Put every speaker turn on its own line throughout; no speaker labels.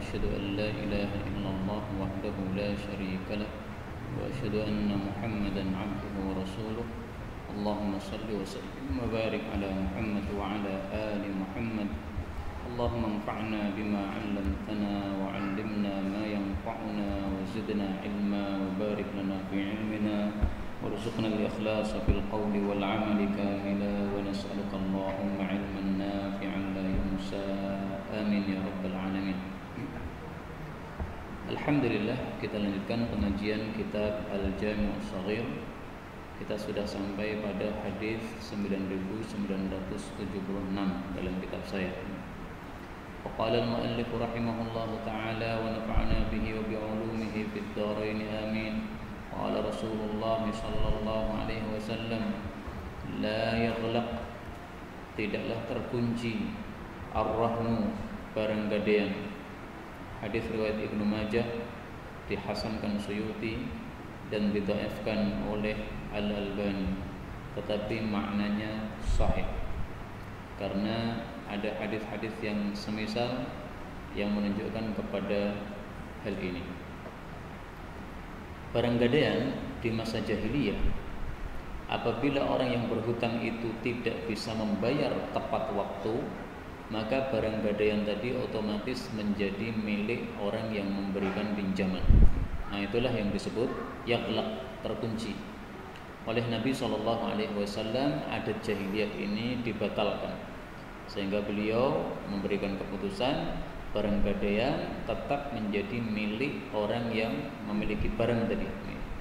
وأشهد أن لا إله إلا الله وحده لا شريك له وأشهد أن محمدا عبده ورسوله اللهم صل وسلم وبارك على محمد وعلى آل محمد اللهم انفعنا بما علمتنا وعلمنا ما ينفعنا وزدنا علما وبارك لنا في علمنا وارزقنا الإخلاص في القول والعمل كاملا ونسألك اللهم علما نافعا لا ينسى آمين يا رب العالمين. Alhamdulillah, kita lanjutkan pengajian kitab Al-Jami' Ash-Shaghir. Kita sudah sampai pada hadis 9976 dalam kitab saya. Qala al-mu'allif rahimahullahu ta'ala wa nafa'ana bihi wa bi'ulumihi fid dharain amin. Qala Rasulullah sallallahu alaihi wasallam, la yaghlaq, tidaklah terkunci, ar-rahnu, barang gadaian. Hadis riwayat Ibnu Majah, dihasankan Suyuti dan didhaifkan oleh Al-Albani, tetapi maknanya sahih karena ada hadis-hadis yang semisal yang menunjukkan kepada hal ini. Barang gadaian di masa jahiliyah, apabila orang yang berhutang itu tidak bisa membayar tepat waktu, maka barang gadaian tadi otomatis menjadi milik orang yang memberikan pinjaman. Nah, itulah yang disebut yaghlaq, terkunci. Oleh Nabi SAW, adat jahiliyah ini dibatalkan, sehingga beliau memberikan keputusan barang gadaian tetap menjadi milik orang yang memiliki barang tadi,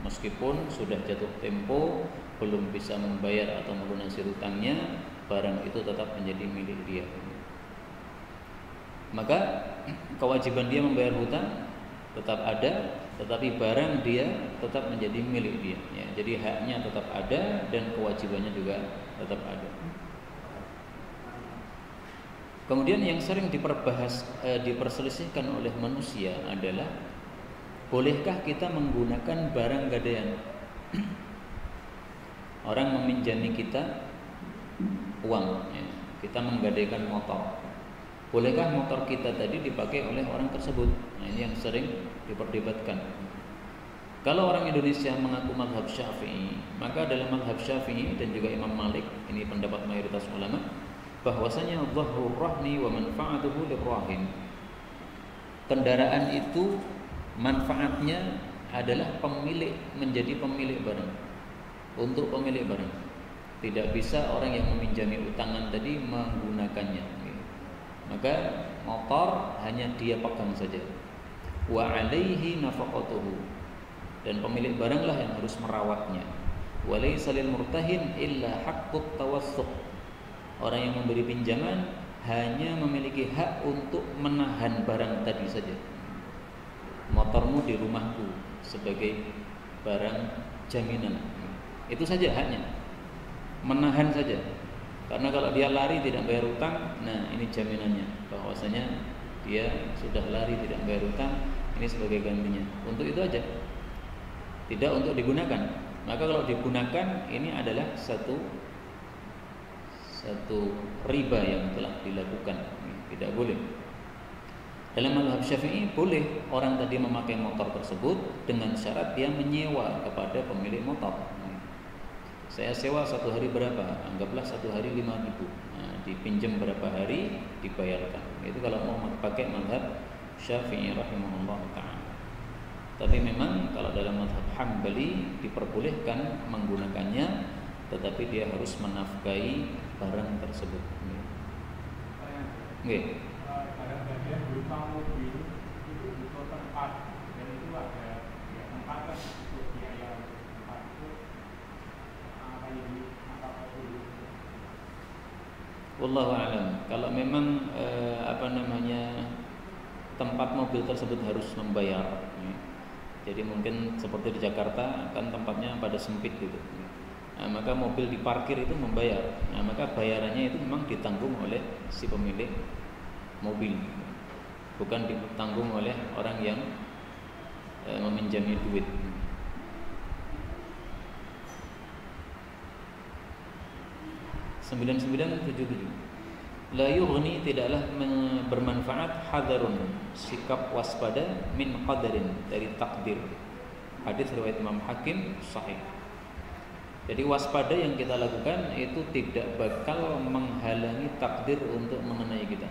meskipun sudah jatuh tempo belum bisa membayar atau melunasi hutangnya, barang itu tetap menjadi milik dia. Maka kewajiban dia membayar hutang tetap ada, tetapi barang dia tetap menjadi milik dia, ya. Jadi haknya tetap ada dan kewajibannya juga tetap ada. Kemudian yang sering diperselisihkan oleh manusia adalah, bolehkah kita menggunakan barang gadaian? Orang meminjami kita uang, ya. Kita menggadaikan motor. Bolehkah motor kita tadi dipakai oleh orang tersebut? Nah, ini yang sering diperdebatkan. Kalau orang Indonesia mengaku mazhab Syafi'i, maka dalam mazhab Syafi'i dan juga Imam Malik, ini pendapat mayoritas ulama, bahwasanya dhahrur rahni wa manfa'atuhu lirrahin. Kendaraan itu manfaatnya adalah menjadi pemilik barang, untuk pemilik barang. Tidak bisa orang yang meminjami utangan tadi menggunakannya. Maka motor hanya dia pegang saja. Wa 'alaihi nafaqatuhu, dan pemilik baranglah yang harus merawatnya. Wa laysa lil murtahin illa haqqut tawassuq. Orang yang memberi pinjaman hanya memiliki hak untuk menahan barang tadi saja. Motormu di rumahku sebagai barang jaminan. Itu saja haknya. Menahan saja. Karena kalau dia lari tidak bayar hutang, nah ini jaminannya bahwasanya dia sudah lari tidak bayar hutang, ini sebagai gantinya. Untuk itu aja. Tidak untuk digunakan. Maka kalau digunakan, ini adalah satu riba yang telah dilakukan. Tidak boleh. Dalam mazhab Syafi'i boleh orang tadi memakai motor tersebut dengan syarat dia menyewa kepada pemilik motor. Saya sewa satu hari berapa? Anggaplah satu hari 5.000. Nah, dipinjam berapa hari dibayarkan. Itu kalau mau pakai mazhab Syafi'i rahimahullah ta'ala. Tapi memang kalau dalam mazhab Hambali diperbolehkan menggunakannya, tetapi dia harus menafkahi barang tersebut. Nggih.
Barang gadaian berupa mobil itu butuh tempat, dan itu ada tempat untuk biaya tempat itu apa dulu.
Wallahu a'lam. Kalau memang tempat mobil tersebut harus membayar, ya. Jadi mungkin seperti di Jakarta kan tempatnya pada sempit gitu. Nah, maka mobil diparkir itu membayar. Nah, maka bayarannya itu memang ditanggung oleh si pemilik mobil, bukan ditanggung oleh orang yang meminjami duit. La yughni, tidaklah bermanfaat, hadarun, sikap waspada, min qadarin, dari takdir. Hadis riwayat Imam Hakim sahih. Jadi waspada yang kita lakukan itu tidak bakal menghalangi takdir untuk mengenai kita.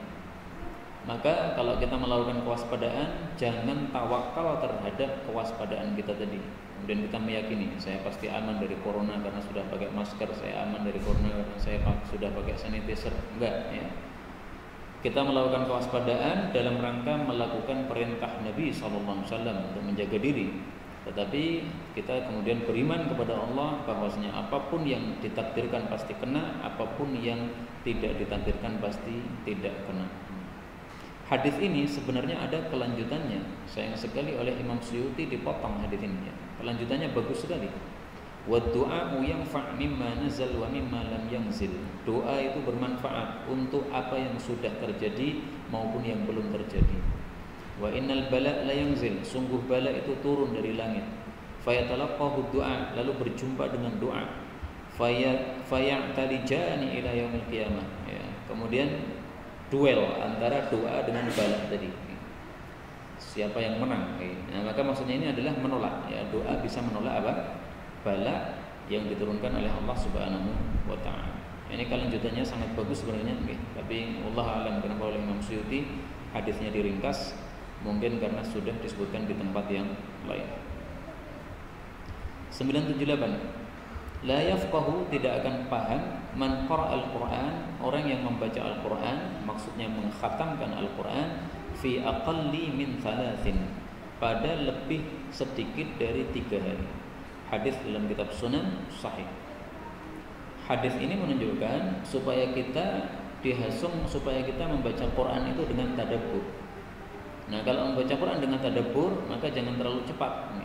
Maka kalau kita melakukan kewaspadaan, jangan tawakal terhadap kewaspadaan kita tadi. Kemudian kita meyakini, saya pasti aman dari corona karena sudah pakai masker, saya aman dari corona karena saya sudah pakai sanitizer. Enggak, ya. Kita melakukan kewaspadaan dalam rangka melakukan perintah Nabi SAW untuk menjaga diri. Tetapi kita kemudian beriman kepada Allah bahwasanya apapun yang ditakdirkan pasti kena, apapun yang tidak ditakdirkan pasti tidak kena. Hadis ini sebenarnya ada kelanjutannya. Sayang sekali oleh Imam Suyuti dipotong hadis ini. Kelanjutannya bagus sekali. Wa du'a'u yanfa' mimma nazal wa mimma lam yanzil. Doa itu bermanfaat untuk apa yang sudah terjadi maupun yang belum terjadi. Wa innal bala' la yanzil. Sungguh bala itu turun dari langit. Fayatalaqahu du'a, lalu berjumpa dengan doa. Faya'talijani ila yaumil qiyamah. Ya, kemudian duel antara doa dengan bala tadi. Siapa yang menang? Nah, maka maksudnya ini adalah menolak. Ya, doa bisa menolak apa? Bala yang diturunkan oleh Allah Subhanahu wa taala. Ini kelanjutannya sangat bagus sebenarnya, tapi Allah alam kenapa oleh Imam Suyuti hadisnya diringkas, mungkin karena sudah disebutkan di tempat yang lain. 978. La yafqahu, tidak akan paham, man qara'al Qur'an, orang yang membaca Al-Qur'an, maksudnya mengkhatamkan Al-Qur'an, fi aqalli min thalathin, pada lebih sedikit dari 3 hari. Hadis dalam kitab Sunan sahih. Hadis ini menunjukkan supaya kita dihasung, supaya kita membaca Quran itu dengan tadabbur. Nah, kalau membaca Quran dengan tadabbur, maka jangan terlalu cepat.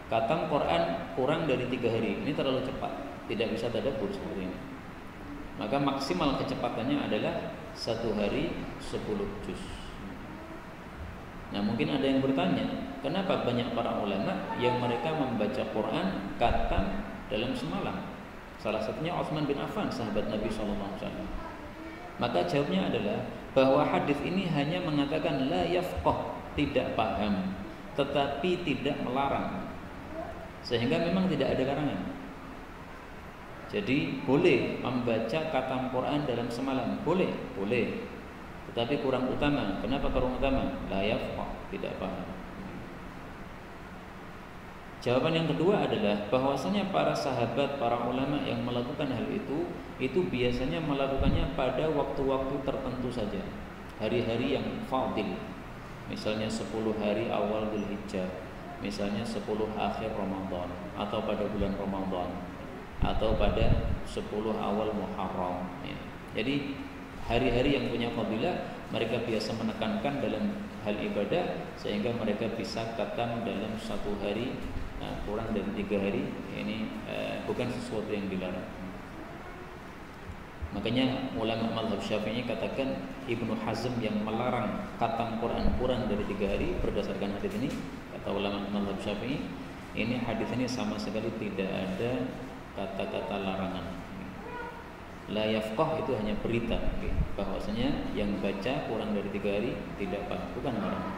Khatam Quran kurang dari 3 hari, ini terlalu cepat, tidak bisa tadabbur seperti ini. Maka maksimal kecepatannya adalah 1 hari 10 juz. Nah, mungkin ada yang bertanya, kenapa banyak para ulama yang mereka membaca Quran khatam dalam semalam? Salah satunya Utsman bin Affan, sahabat Nabi SAW. Maka jawabnya adalah bahwa hadis ini hanya mengatakan la yafqah, tidak paham, tetapi tidak melarang. Sehingga memang tidak ada larangan. Jadi boleh membaca khatam Quran dalam semalam, boleh. Tetapi kurang utama. Kenapa kurang utama? La yafqah, tidak paham. Jawaban yang kedua adalah bahwasanya para sahabat, para ulama yang melakukan hal itu biasanya melakukannya pada waktu-waktu tertentu saja. Hari-hari yang fadil. Misalnya 10 hari awal Dzulhijjah, misalnya 10 akhir Ramadan, atau pada bulan Ramadan, atau pada 10 awal Muharram. Ya. Jadi hari-hari yang punya fadilah mereka biasa menekankan dalam hal ibadah sehingga mereka bisa khatam dalam 1 hari, kurang dari 3 hari. Ini bukan sesuatu yang dilarang. Makanya ulama mazhab Syafi'i katakan Ibnu Hazm yang melarang khatam Quran kurang dari 3 hari berdasarkan hadis ini, kata ulama mazhab Syafi'i, ini hadis ini sama sekali tidak ada kata-kata larangan. La yafqah itu hanya berita, bahwasanya yang baca kurang dari 3 hari tidak paham, bukan larangan.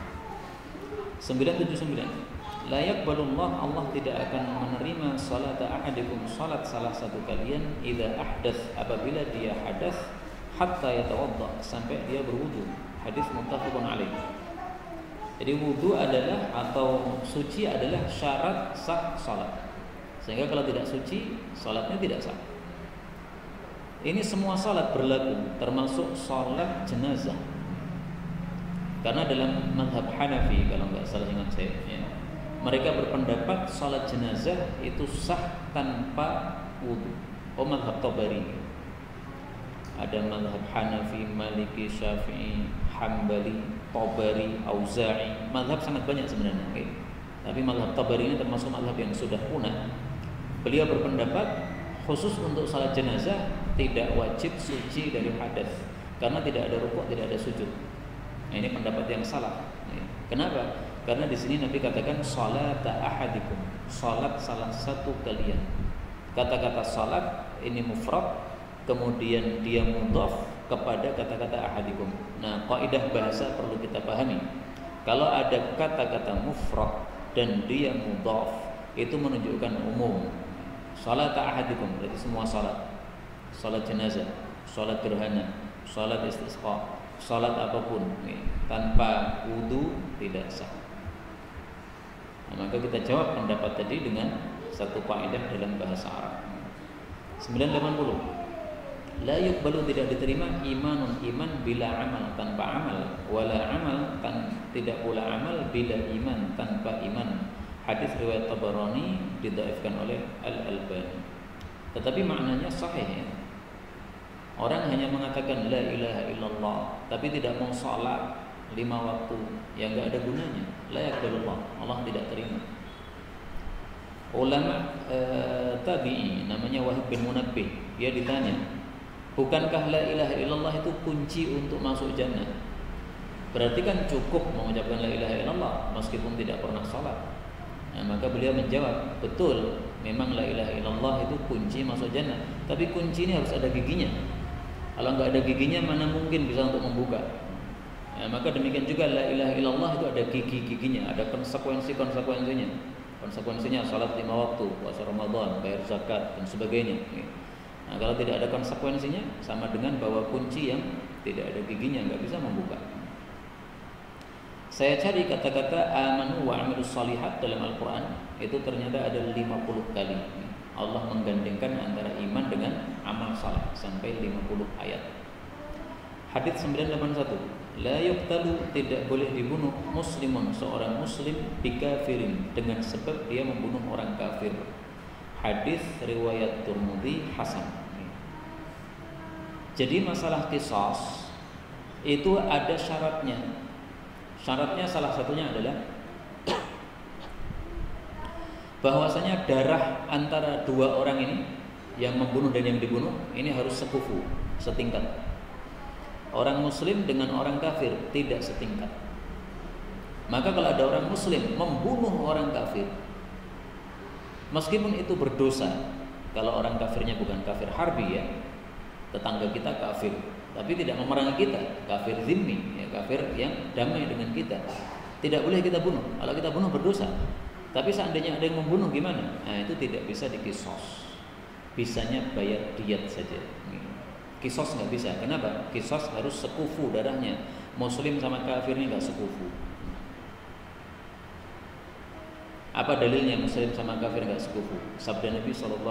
979. La yaqbalullah, Allah tidak akan menerima salata ahadikum, salat salah satu kalian, idza ahdath, apabila dia hadas, hatta yatawadda, sampai dia berwudu. Hadis muttafaqun alaih. Jadi wudu adalah atau suci adalah syarat sah salat. Sehingga kalau tidak suci, salatnya tidak sah. Ini semua salat berlaku, termasuk salat jenazah. Karena dalam mazhab Hanafi, kalau nggak salah ingat saya, ya, mereka berpendapat salat jenazah itu sah tanpa wudu. Mazhab Tabari. Ada mazhab Hanafi, Maliki, Syafi'i, Hambali, Tabari, Auza'i. Mazhab sangat banyak sebenarnya. Okay? Tapi mazhab Tabari ini termasuk mazhab yang sudah punah. Beliau berpendapat khusus untuk salat jenazah tidak wajib suci dari hadas, karena tidak ada rukuk, tidak ada sujud. Nah, ini pendapat yang salah. Kenapa? Karena di sini Nabi katakan salata ahadikum, salat salah satu kalian. Kata-kata salat ini mufrad, kemudian dia mudhaf, kepada kata-kata ahadikum. Nah, kaidah bahasa perlu kita pahami. Kalau ada kata-kata mufrad dan dia mudhaf, itu menunjukkan umum. Salat ahadikum berarti semua salat. Salat jenazah, salat gerhana, salat istisqa, salat apapun tanpa wudu tidak sah. Nah, maka kita jawab pendapat tadi dengan satu kaidah dalam bahasa Arab. 980. La yuqbalu tidak diterima imanun iman bila amal tanpa amal, wala amal tidak pula amal bila iman tanpa iman. Hadis riwayat Tabarani didhaifkan oleh Al-Albani. Tetapi maknanya sahih ya. Orang hanya mengatakan la ilaha illallah tapi tidak mau salat 5 waktu, yang enggak ada gunanya. La yaqbalullah, Allah tidak terima. Ulama tabi'i namanya Wahib bin Munabbih, dia ditanya, bukankah la ilaha illallah itu kunci untuk masuk jannah? Berarti kan cukup mengucapkan la ilaha illallah meskipun tidak pernah salat. Nah, maka beliau menjawab, betul, memang la ilaha illallah itu kunci masuk jannah, tapi kunci ini harus ada giginya. Kalau enggak ada giginya mana mungkin bisa untuk membuka. Nah, maka demikian juga la ilaha illallah itu ada gigi-giginya, ada konsekuensinya. Konsekuensinya salat 5 waktu, puasa Ramadan, bayar zakat dan sebagainya. Nah, kalau tidak ada konsekuensinya sama dengan bawa kunci yang tidak ada giginya, enggak bisa membuka. Saya cari kata-kata amanu wa amilus shalihat dalam Al-Qur'an, itu ternyata ada 50 kali. Allah menggandengkan antara iman dengan amal saleh sampai 50 ayat. Hadis 981. La yuqtalu tidak boleh dibunuh muslimun seorang muslim bikafirin dengan sebab dia membunuh orang kafir. Hadis riwayat Tirmidzi hasan. Jadi masalah qisas itu ada syaratnya. Syaratnya salah satunya adalah bahwasanya darah antara dua orang ini yang membunuh dan yang dibunuh ini harus sekufu, setingkat. Orang muslim dengan orang kafir tidak setingkat. Maka kalau ada orang muslim membunuh orang kafir, meskipun itu berdosa, kalau orang kafirnya bukan kafir harbi ya, tetangga kita kafir, tapi tidak memerangi kita, kafir zimmi, ya, kafir yang damai dengan kita, tidak boleh kita bunuh. Kalau kita bunuh berdosa. Tapi seandainya ada yang membunuh gimana? Nah, itu tidak bisa dikisos. Bisanya bayar diyat saja. Kisos nggak bisa. Kenapa? Kisos harus sekufu darahnya. Muslim sama kafir ini nggak sekufu. Apa dalilnya Muslim sama kafir nggak sekufu? Sabda Nabi SAW,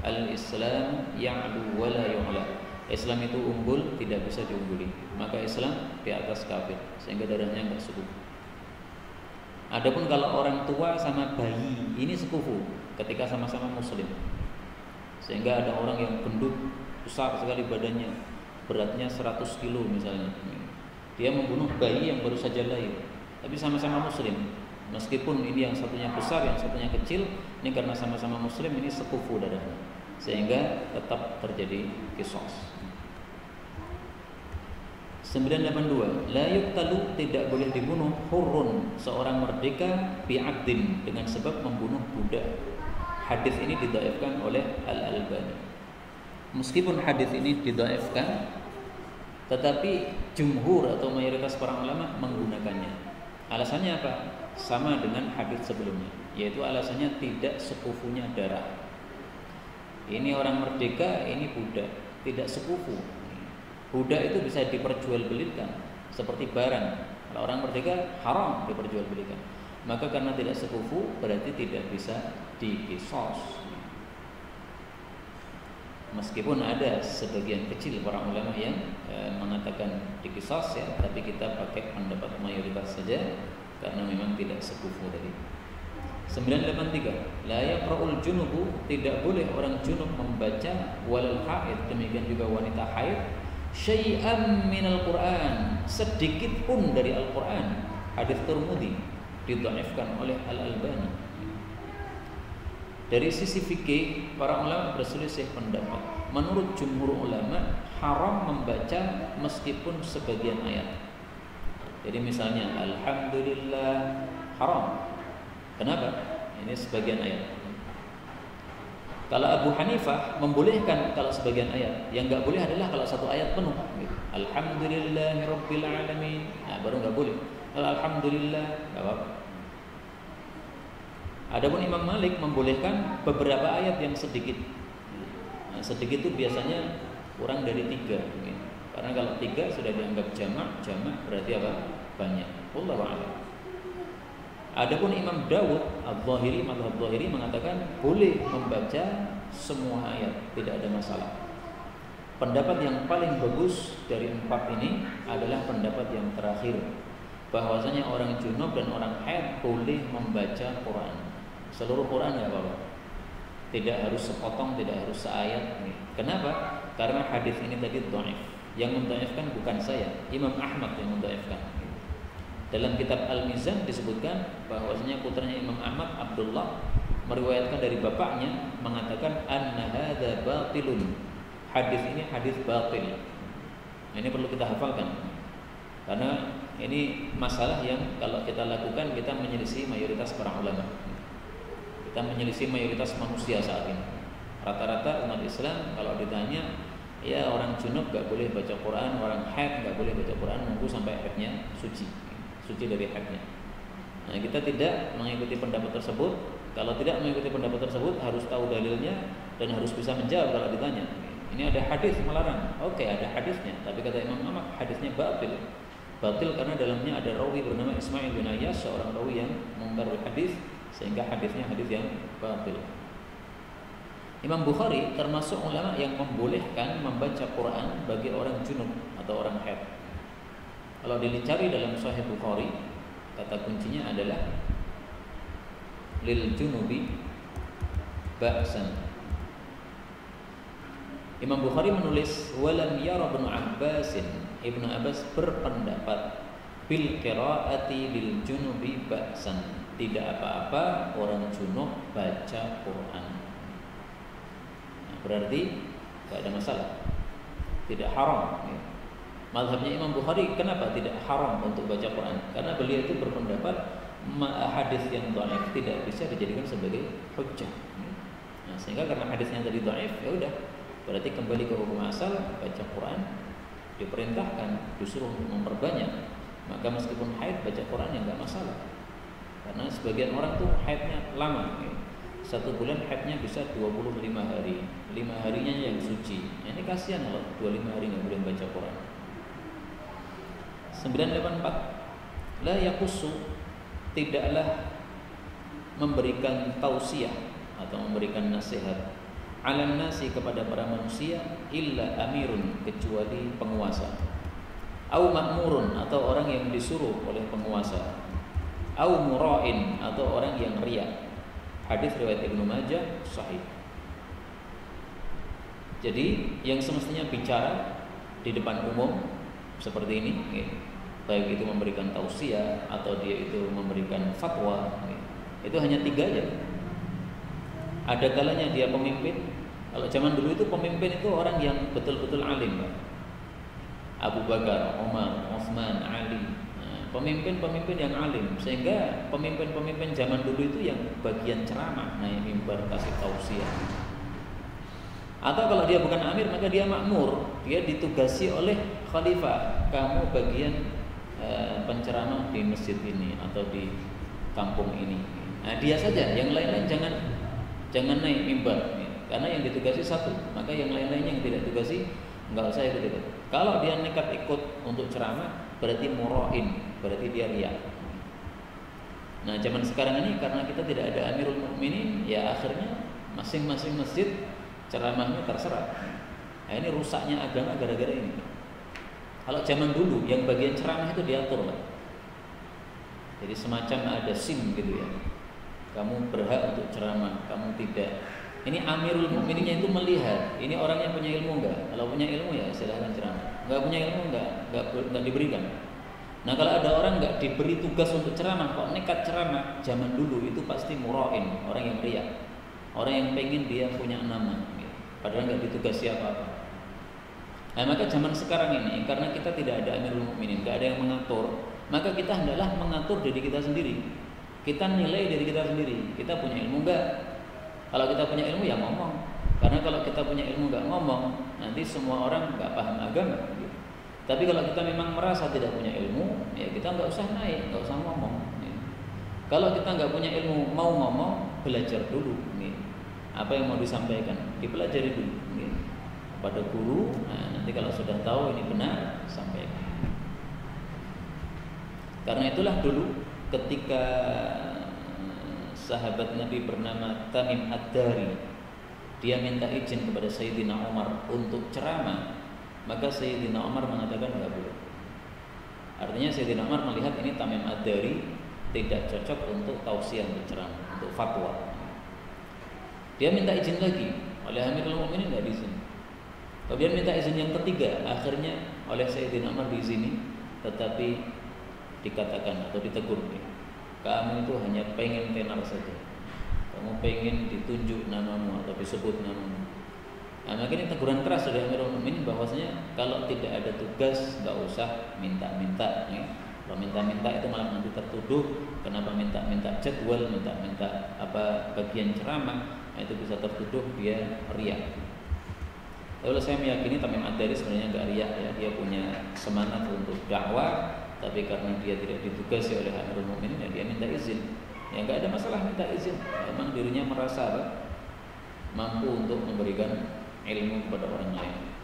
Al-Islam ya'lu wa la yu'la. Islam itu unggul, tidak bisa diungguli. Maka Islam di atas kafir, sehingga darahnya nggak sekufu. Adapun kalau orang tua sama bayi, ini sekufu ketika sama-sama Muslim. Sehingga ada orang yang gendut, besar sekali badannya, beratnya 100 kilo misalnya, dia membunuh bayi yang baru saja lahir, tapi sama-sama muslim. Meskipun ini yang satunya besar, yang satunya kecil, ini karena sama-sama muslim, ini sekufu darahnya, sehingga tetap terjadi qisas. 982. La yuqtalu tidak boleh dibunuh hurrun seorang merdeka bi'abdin dengan sebab membunuh budak. Hadis ini didhaifkan oleh Al-Albani. Meskipun hadis ini didhaifkan, tetapi jumhur atau mayoritas para ulama menggunakannya. Alasannya apa? Sama dengan hadis sebelumnya, yaitu alasannya tidak sekufunya darah. Ini orang merdeka, ini budak, tidak sekufu. Budak itu bisa diperjualbelikan seperti barang. Kalau orang merdeka haram diperjualbelikan. Maka karena tidak sekufu berarti tidak bisa diqisas. Meskipun ada sebagian kecil para ulama yang mengatakan diqisas ya, tapi kita pakai pendapat mayoritas saja karena memang tidak sekufu tadi. 983. La yaqra'ul junubu, tidak boleh orang junub membaca, walal haid, demikian juga wanita haid, syai'an minal Qur'an, sedikit pun dari Al-Qur'an. Hadis Tirmidzi didhaifkan oleh Al-Albani. Dari sisi fikih, para ulama berselisih pendapat. Menurut jumhur ulama, haram membaca meskipun sebagian ayat. Jadi misalnya Alhamdulillah haram. Kenapa? Ini sebagian ayat. Kalau Abu Hanifah membolehkan kalau sebagian ayat, yang nggak boleh adalah kalau satu ayat penuh. Gitu. Alhamdulillahirabbil alamin. Nah, baru nggak boleh. Kalau alhamdulillah nggak apa-apa. Adapun Imam Malik membolehkan beberapa ayat yang sedikit. Nah, sedikit itu biasanya kurang dari 3. Gitu. Karena kalau 3 sudah dianggap jamak berarti apa? Banyak. Wallahu a'lam. Adapun Imam Dawud Al-Zahiri, mazhab Zahiri mengatakan boleh membaca semua ayat, tidak ada masalah. Pendapat yang paling bagus dari 4 ini adalah pendapat yang terakhir, bahwasanya orang junub dan orang haid boleh membaca Quran. Seluruh Quran enggak apa-apa. Tidak harus sepotong, tidak harus seayat. Kenapa? Karena hadis ini tadi dhaif. Yang mendhaifkan bukan saya, Imam Ahmad yang mendhaifkan. Dalam kitab Al-Mizan disebutkan bahwasanya putranya Imam Ahmad, Abdullah, meriwayatkan dari bapaknya mengatakan anna hadza batilun. Hadis ini hadis batil. Ini perlu kita hafalkan. Karena ini masalah yang kalau kita lakukan kita menyelisih mayoritas para ulama. Kita menyelisih mayoritas manusia saat ini. Rata-rata umat Islam kalau ditanya, ya orang junub gak boleh baca Quran, orang haid gak boleh baca Quran, nunggu sampai haidnya suci dari haidnya. Nah, kita tidak mengikuti pendapat tersebut. Kalau tidak mengikuti pendapat tersebut harus tahu dalilnya dan harus bisa menjawab kalau ditanya. Ini ada hadis melarang. Oke, ada hadisnya, tapi kata Imam Ahmad hadisnya batil. Batil karena dalamnya ada rawi bernama Ismail bin Ayyash, seorang rawi yang mungkarul hadis, sehingga hadisnya hadis yang batil. Imam Bukhari termasuk ulama yang membolehkan membaca Quran bagi orang junub atau orang haid. Kalau dicari dalam Sahih Bukhari, kata kuncinya adalah lil junubi ba'san. Imam Bukhari menulis walam yara Ibnu Abbas berpendapat bil qiraati lil junubi ba'san. Tidak apa-apa orang junub baca Quran. Nah, berarti tidak ada masalah. Tidak haram. Mazhabnya Imam Bukhari kenapa tidak haram untuk baca Quran? Karena beliau itu berpendapat hadis yang dhaif tidak bisa dijadikan sebagai hujjah. Nah, sehingga karena hadisnya tadi dhaif, ya udah, berarti kembali ke hukum asal, baca Quran diperintahkan, disuruh memperbanyak. Maka meskipun haid baca Quran ya enggak masalah. Karena sebagian orang tuh haidnya lama. 1 bulan haidnya bisa 25 hari. 5 harinya yang suci. Nah, ini kasihan kalau 25 hari enggak boleh baca Quran. 984 la yaqusu, tidaklah memberikan tausiah atau memberikan nasihat ala nasi kepada para manusia illa amirun, kecuali penguasa, au ma'murun atau orang yang disuruh oleh penguasa, au mura'in atau orang yang riya. Hadis riwayat Ibnu Majah sahih. Jadi yang semestinya bicara di depan umum seperti ini, baik itu memberikan tausiah atau dia itu memberikan fatwa, itu hanya 3 aja. Ada kalanya dia pemimpin. Kalau zaman dulu itu pemimpin itu orang yang betul-betul alim, Pak. Abu Bakar, Umar, Utsman, Ali. Nah, pemimpin-pemimpin yang alim, sehingga pemimpin-pemimpin zaman dulu itu yang bagian ceramah, naik mimbar kasih tausiah. Atau kalau dia bukan amir maka dia makmur, dia ditugasi oleh khalifah, kamu bagian penceramah di masjid ini atau di kampung ini. Nah, dia saja, yang lain-lain jangan naik mimbar, karena yang ditugasi satu, maka yang lain-lainnya yang tidak ditugasi enggak usah ikut. Kalau dia nekat ikut untuk ceramah berarti murain, berarti dia riya. Nah, zaman sekarang ini karena kita tidak ada Amirul Mukminin, ya akhirnya masing-masing masjid ceramahnya terserah. Nah, ini rusaknya agama gara-gara ini. Kalau zaman dulu yang bagian ceramah itu diatur, Pak. Jadi semacam ada SIM gitu ya. Kamu berhak untuk ceramah, kamu tidak. Ini Amirul Mukmininnya itu melihat ini orangnya punya ilmu enggak. Kalau punya ilmu ya silahkan ceramah. Enggak punya ilmu enggak diberikan. Nah, kalau ada orang enggak diberi tugas untuk ceramah kok nekat ceramah, zaman dulu itu pasti murain, orang yang riya. Orang yang pengen dia punya nama, padahal enggak ditugasi apa-apa. Nah, maka zaman sekarang ini karena kita tidak ada Amirul Mukminin, enggak ada yang mengatur, maka kita hendaklah mengatur diri kita sendiri. Kita nilai diri kita sendiri. Kita punya ilmu enggak? Kalau kita punya ilmu ya ngomong. Karena kalau kita punya ilmu nggak ngomong, nanti semua orang nggak paham agama. Gitu. Tapi kalau kita memang merasa tidak punya ilmu, ya kita nggak usah naik, nggak usah ngomong. Gitu. Kalau kita nggak punya ilmu, mau ngomong, belajar dulu. Gitu. Apa yang mau disampaikan, dipelajari dulu. Gitu. Pada guru, nah nanti kalau sudah tahu ini benar, sampaikan. Karena itulah dulu ketika sahabat Nabi bernama Tamim Ad-Dari, dia minta izin kepada Sayyidina Umar untuk ceramah, maka Sayyidina Umar mengatakan enggak boleh. Artinya Sayyidina Umar melihat ini Tamim Ad-Dari tidak cocok untuk tausiah, untuk ceramah, untuk fatwa. Dia minta izin lagi, oleh Amirul Mukminin enggak diizin. Kemudian minta izin yang ketiga, akhirnya oleh Sayyidina Umar diizini, tetapi dikatakan atau ditegur, kamu itu hanya pengen tenar saja. Kamu pengen ditunjuk namamu atau disebut namamu. Nah, makanya teguran keras dari Amirul Mukminin bahwasanya kalau tidak ada tugas nggak usah minta-minta. Ya. Kalau minta-minta itu malah nanti tertuduh. Kenapa minta-minta jadwal, minta-minta apa bagian ceramah? Nah, itu bisa tertuduh dia riya. Lalu saya meyakini Tamim Ad-Dari sebenarnya nggak riya ya. Dia punya semangat untuk dakwah. Tapi karena dia tidak ditugasi oleh Amirul Mukminin, ya dia minta izin. Ya nggak ada masalah minta izin. Memang dirinya merasa apa? Mampu untuk memberikan ilmu kepada orang lain.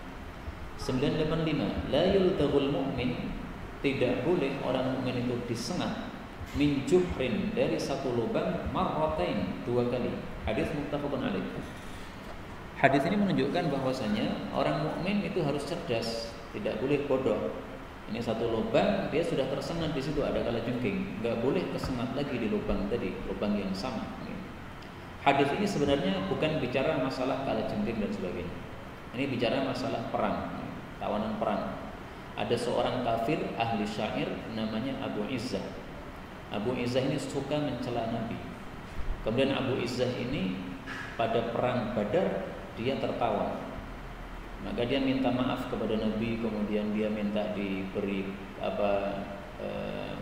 985. La yultaghul mu'min, tidak boleh orang mukmin itu disengat min juhrin, dari satu lubang, marratain, 2 kali. Hadis muttafaqun alaih. Hadis ini menunjukkan bahwasanya orang mukmin itu harus cerdas, tidak boleh bodoh. Ini satu lubang, dia sudah tersengat di situ, ada kalajengking, nggak boleh kesengat lagi di lubang tadi, lubang yang sama. Hadis ini sebenarnya bukan bicara masalah kalajengking dan sebagainya. Ini bicara masalah perang, tawanan perang. Ada seorang kafir ahli syair namanya Abu Izzah. Abu Izzah ini suka mencela Nabi. Kemudian Abu Izzah ini pada perang Badar dia tertawa. Maka dia minta maaf kepada Nabi, kemudian dia minta diberi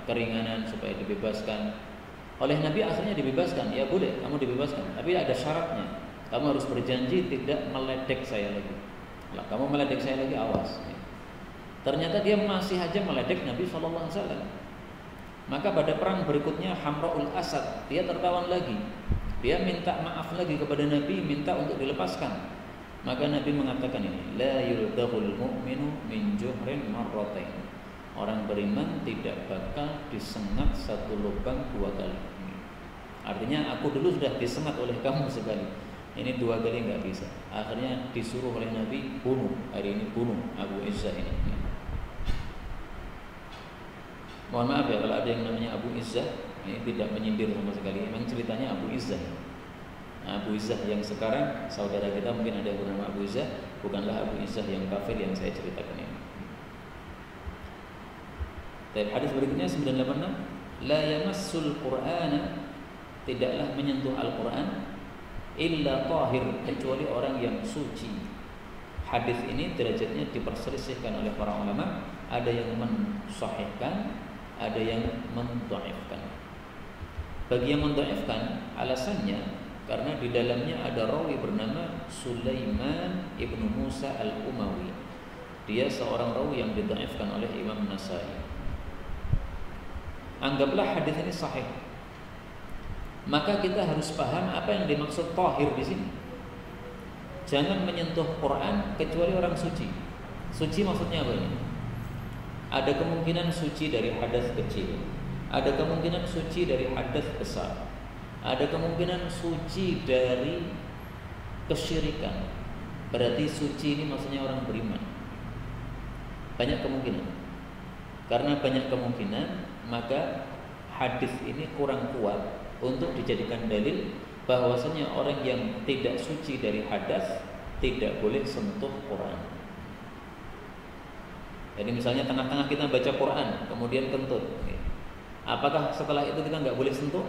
keringanan supaya dibebaskan. Oleh Nabi akhirnya dibebaskan. Ya boleh, kamu dibebaskan, tapi ada syaratnya. Kamu harus berjanji tidak meledek saya lagi. Lah, kamu meledek saya lagi, awas. Ternyata dia masih aja meledek Nabi SAW. Maka pada perang berikutnya Hamra'ul Asad, dia tertawan lagi. Dia minta maaf lagi kepada Nabi, minta untuk dilepaskan. Maka Nabi mengatakan ini, la yuldaghul mu'minu min juhrin marratain. Orang beriman tidak bakal disengat satu lubang 2 kali. Artinya aku dulu sudah disengat oleh kamu sekali. Ini 2 kali enggak bisa. Akhirnya disuruh oleh Nabi bunuh. Hari ini bunuh Abu Izzah ini. Mohon maaf ya kalau ada yang namanya Abu Izzah, ini tidak menyindir sama sekali. Memang ceritanya Abu Izzah. Abu Izzah yang sekarang saudara kita mungkin ada yang bernama Abu Izzah, bukanlah Abu Izzah yang kafir yang saya ceritakan ini. Dan hadis berikutnya 986, la yamassul Qur'ana, tidaklah menyentuh Al-Qur'an illa tahir, kecuali orang yang suci. Hadis ini derajatnya diperselisihkan oleh para ulama, ada yang mensahihkan, ada yang mendhaifkan. Bagi yang mendhaifkan, alasannya karena di dalamnya ada rawi bernama Sulaiman ibnu Musa al-Umawi. Dia seorang rawi yang didhaifkan oleh Imam Nasai. Anggaplah hadis ini sahih. Maka kita harus paham apa yang dimaksud tahir di sini. Jangan menyentuh Quran kecuali orang suci. Suci maksudnya apa ini? Ada kemungkinan suci dari hadas kecil, ada kemungkinan suci dari hadas besar, ada kemungkinan suci dari kesyirikan. Berarti suci ini maksudnya orang beriman. Banyak kemungkinan. Karena banyak kemungkinan, maka hadis ini kurang kuat untuk dijadikan dalil bahwasanya orang yang tidak suci dari hadas tidak boleh sentuh Quran. Jadi misalnya tengah-tengah kita baca Quran, kemudian kentut, apakah setelah itu kita nggak boleh sentuh?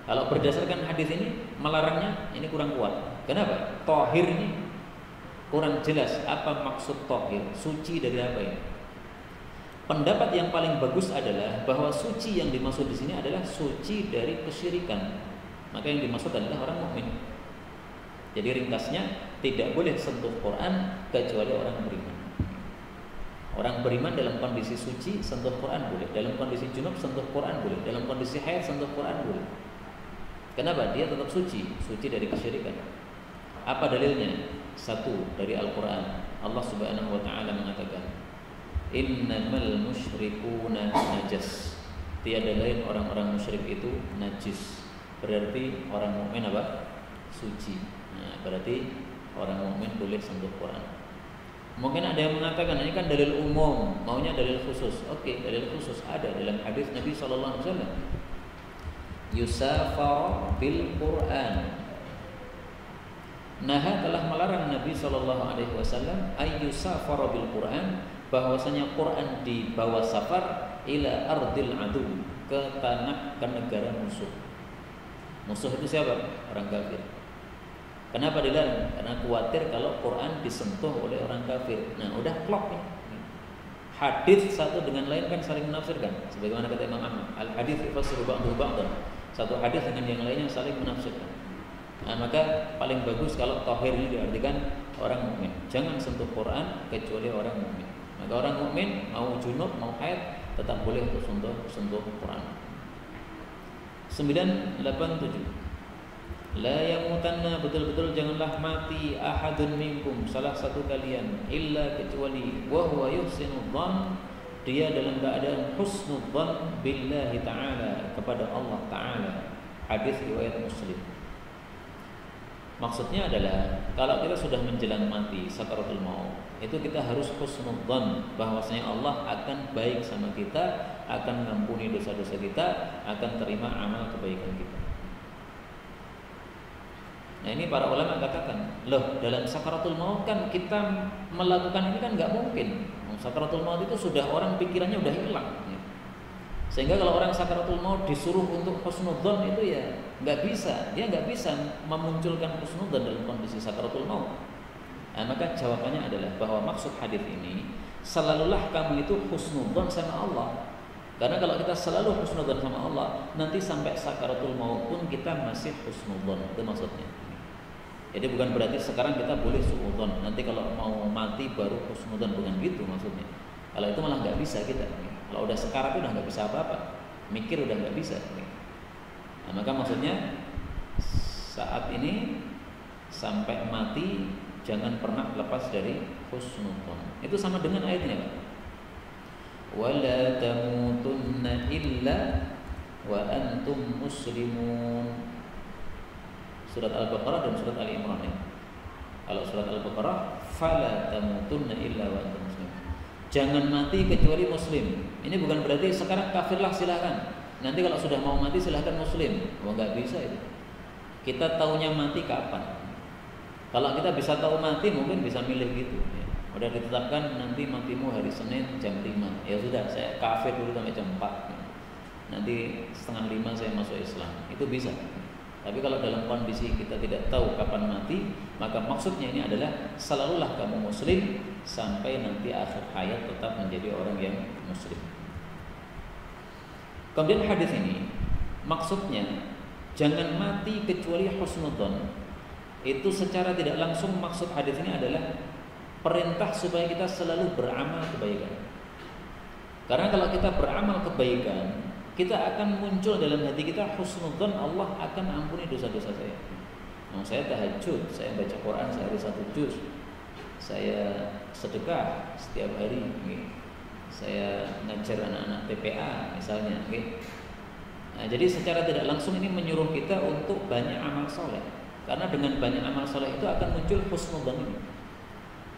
Kalau berdasarkan hadis ini melarangnya, ini kurang kuat. Kenapa? Tahir ini kurang jelas apa maksud tahir. Suci dari apa ini? Pendapat yang paling bagus adalah bahwa suci yang dimaksud di sini adalah suci dari kesyirikan. Maka yang dimaksud adalah orang mukmin. Jadi ringkasnya, tidak boleh sentuh Quran kecuali orang beriman. Orang beriman dalam kondisi suci sentuh Quran boleh, dalam kondisi junub sentuh Quran boleh, dalam kondisi haid sentuh Quran boleh. Kenapa? Dia tetap suci dari kesyirikan. Apa dalilnya? Satu, dari Al-Quran. Allah Subhanahu wa taala mengatakan, "Innamal musyrikuna najas." Tiada lain orang-orang musyrik itu najis. Berarti orang mukmin apa? Suci. Nah, berarti orang mukmin boleh sentuh Quran. Mungkin ada yang mengatakan ini kan dalil umum, maunya dalil khusus. Oke, dalil khusus ada dalam hadis Nabi sallallahu alaihi wasallam. Yusafar bil Quran. Nah, telah melarang Nabi sallallahu alaihi wasallam ayyusafar bil Quran, bahwasanya Quran dibawa safar ila ardil adu, ke negara musuh. Musuh itu siapa? Orang kafir. Kenapa dilarang? Karena khawatir kalau Quran disentuh oleh orang kafir. Nah, udah klop nih. Hadis satu dengan lain kan saling menafsirkan. Sebagaimana kata Imam Ahmad, al hadis yufasiru ba'dahu ba'dan. Satu hadis dengan yang lainnya saling menafsirkan. Nah, maka paling bagus kalau tahir ini diartikan orang mukmin. Jangan sentuh Quran kecuali orang mukmin. Maka orang mukmin mau junub mau haid tetap boleh untuk sentuh Quran. 987. La yamutanna, betul-betul janganlah mati ahadun minkum, salah satu kalian, illa kecuali wa huwa yuhsinu dzan, dia dalam keadaan husnul dzan billahi ta'ala, kepada Allah Ta'ala. Hadis riwayat Muslim. Maksudnya adalah kalau kita sudah menjelang mati, sakaratul maut, itu kita harus husnul dzan bahwasanya Allah akan baik sama kita, akan mengampuni dosa-dosa kita, akan terima amal kebaikan kita. Nah, ini para ulama katakan, loh, dalam sakaratul maut kan kita melakukan ini kan nggak mungkin. Sakaratul maut itu sudah orang pikirannya udah hilang. Sehingga kalau orang sakaratul maut disuruh untuk husnudzon itu ya nggak bisa. Dia nggak bisa memunculkan husnudzon dalam kondisi sakaratul maut. Nah, maka jawabannya adalah bahwa maksud hadis ini, selalulah kamu itu husnudzon sama Allah. Karena kalau kita selalu husnudzon sama Allah, nanti sampai sakaratul maut pun kita masih husnudzon. Itu maksudnya. Jadi bukan berarti sekarang kita boleh suudzon, nanti kalau mau mati baru husnudzon, bukan gitu maksudnya. Kalau itu malah nggak bisa kita. Kalau udah sekarat udah nggak bisa apa-apa, mikir udah nggak bisa. Nah, maka maksudnya saat ini sampai mati jangan pernah lepas dari husnudzon. Itu sama dengan ayatnya, Pak. Wala tamutunna illa wa antum muslimun. Surat Al-Baqarah dan surat Ali Imran ya. Kalau surat Al-Baqarah, fala tamutunna illa wa antum muslimun. Jangan mati kecuali muslim. Ini bukan berarti sekarang kafirlah silahkan. Nanti kalau sudah mau mati silahkan muslim. Oh, nggak bisa itu. Kita taunya mati kapan? Kalau kita bisa tahu mati mungkin bisa milih gitu ya. Udah ditetapkan nanti matimu hari Senin jam 5. Ya sudah, saya kafir dulu sampai jam 4. Nanti 4:30 saya masuk Islam. Itu bisa. Tapi kalau dalam kondisi kita tidak tahu kapan mati, maka maksudnya ini adalah selalulah kamu muslim sampai nanti akhir hayat tetap menjadi orang yang muslim. Kemudian hadis ini maksudnya jangan mati kecuali husnudzon. Itu secara tidak langsung maksud hadis ini adalah perintah supaya kita selalu beramal kebaikan. Karena kalau kita beramal kebaikan, kita akan muncul dalam hati kita husnudzon, Allah akan ampuni dosa-dosa saya. Nah, saya tahajud, saya baca Quran sehari 1 juz, saya sedekah setiap hari, saya ngajar anak-anak TPA misalnya. Nah, jadi secara tidak langsung ini menyuruh kita untuk banyak amal soleh. Karena dengan banyak amal soleh itu akan muncul husnudzon ini.